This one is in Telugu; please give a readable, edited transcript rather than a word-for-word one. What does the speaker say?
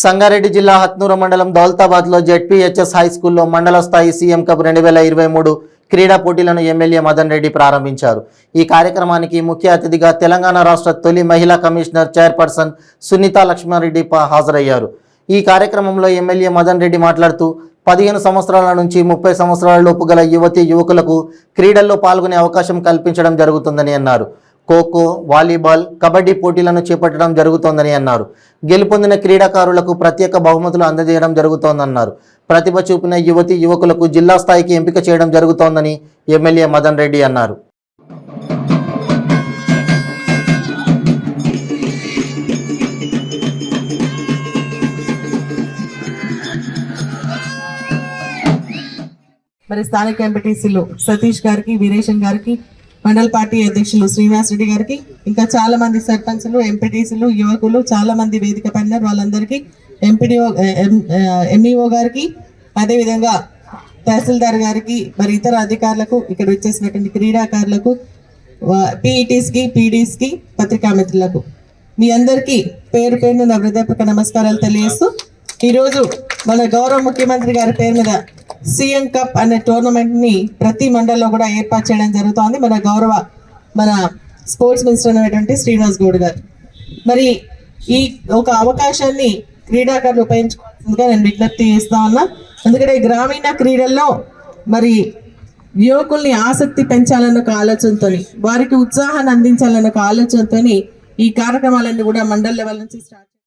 సంగారెడ్డి జిల్లా హత్నూరు మండలం దౌలతాబాద్లో జెడ్పీహెచ్ఎస్ హై స్కూల్లో మండల స్థాయి సీఎం కప్ 2023 క్రీడా పోటీలను ఎమ్మెల్యే మదన్ రెడ్డి ప్రారంభించారు. ఈ కార్యక్రమానికి ముఖ్య అతిథిగా తెలంగాణ రాష్ట్ర తొలి మహిళా కమిషనర్ చైర్పర్సన్ సునీతా లక్ష్మారెడ్డి హాజరయ్యారు. ఈ కార్యక్రమంలో ఎమ్మెల్యే మదన్ రెడ్డి మాట్లాడుతూ 15 సంవత్సరాల నుంచి 30 సంవత్సరాల లోపు గల యువతీ యువకులకు క్రీడల్లో పాల్గొనే అవకాశం కల్పించడం జరుగుతుందని అన్నారు. ఖోఖో, వాలీబాల్, కబడ్డీ పోటీలను చేపట్టడం జరుగుతోందని అన్నారు. గెలుపొందిన క్రీడాకారులకు ప్రత్యేక బహుమతులు అందజేయడం జరుగుతోందన్నారు. ప్రతిభ చూపిన యువతీ యువకులకు జిల్లా స్థాయికి ఎంపిక చేయడం జరుగుతోందని ఎమ్మెల్యే మదన్ రెడ్డి అన్నారు. మరి స్థానిక ఎంపీటీసీలు సతీష్ గారికి, వీరేశం గారికి, మండల పార్టీ అధ్యక్షులు శ్రీనివాస్ రెడ్డి గారికి, ఇంకా చాలా మంది సర్పంచులు, ఎంపీటీసీలు, యువకులు చాలా మంది వేదిక పైన వాళ్ళందరికీ, ఎంఈఓ గారికి, అదేవిధంగా తహసీల్దార్ గారికి, మరి ఇతర అధికారులకు, ఇక్కడ వచ్చేసినటువంటి క్రీడాకారులకు, పీఈటీస్కి, పీడీస్కి, పత్రికా మిత్రులకు మీ అందరికీ పేరు పేరున నా హృదయపూర్వక నమస్కారాలు తెలియజేస్తూ, ఈరోజు మన గౌరవ ముఖ్యమంత్రి గారి పేరు మీద సీఎం కప్ అనే టోర్నమెంట్ ని ప్రతి మండలంలో కూడా ఏర్పాటు చేయడం జరుగుతోంది. మన స్పోర్ట్స్ మినిస్టర్ అనేటువంటి శ్రీనివాస్ గౌడ్ గారు మరి ఈ ఒక అవకాశాన్ని క్రీడాకారులు ఉపయోగించుకోవాల్సిందిగా నేను విజ్ఞప్తి చేస్తా ఉన్నా. ఎందుకంటే గ్రామీణ క్రీడల్లో మరి యువకుల్ని ఆసక్తి పెంచాలన్న ఒక ఆలోచనతో, వారికి ఉత్సాహాన్ని అందించాలన్న ఒక ఆలోచనతో ఈ కార్యక్రమాలన్నీ కూడా మండల్ లెవెల్ నుంచి స్టార్ట్